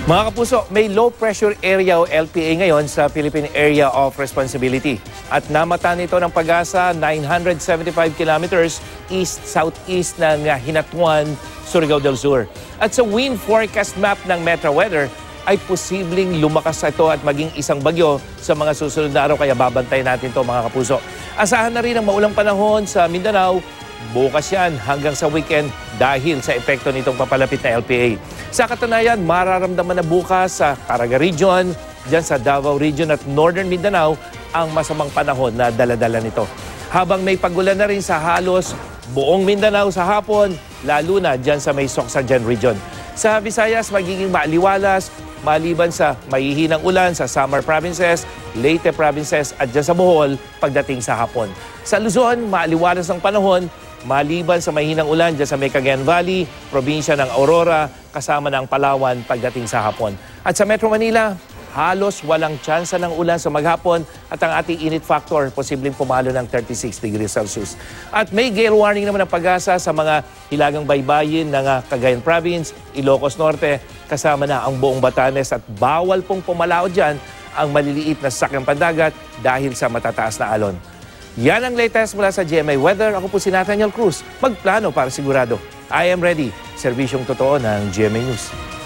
Mga kapuso, may low pressure area o LPA ngayon sa Philippine Area of Responsibility. At namata nito ng Pag-asa 975 kilometers east-southeast ng Hinatuan, Surigao del Sur. At sa wind forecast map ng Metro Weather, ay posibleng lumakas ito at maging isang bagyo sa mga susunod na araw, kaya babantayan natin ito mga kapuso. Asahan na rin ang maulang panahon sa Mindanao, bukas yan hanggang sa weekend dahil sa epekto nitong papalapit na LPA. Sa katunayan, mararamdaman na bukas sa Caraga Region, dyan sa Davao Region at Northern Mindanao ang masamang panahon na daladala nito. Habang may pagulan na rin sa halos buong Mindanao sa hapon, lalo na dyan sa may Socsajan Region. Sa Visayas, magiging maaliwalas maliban sa mahihinang ulan sa Samar Provinces, Leyte Provinces at dyan sa Bohol pagdating sa hapon. Sa Luzon, maaliwalas ang panahon maliban sa mahihinang ulan dyan sa may Cagayan Valley, probinsya ng Aurora, kasama ng Palawan pagdating sa hapon. At sa Metro Manila, halos walang tsansa ng ulan sa maghapon at ang ating init factor posibleng pumalo ng 36 degrees Celsius. At may gale warning naman ng Pag-asa sa mga hilagang baybayin ng Cagayan Province, Ilocos Norte, kasama na ang buong Batanes at bawal pong pumalao dyan ang maliliit na sasakyang pandagat dahil sa matataas na alon. Yan ang latest mula sa GMA Weather. Ako po si Nathaniel Cruz. Magplano para sigurado. I am ready. Serbisyong totoo ng GMA News.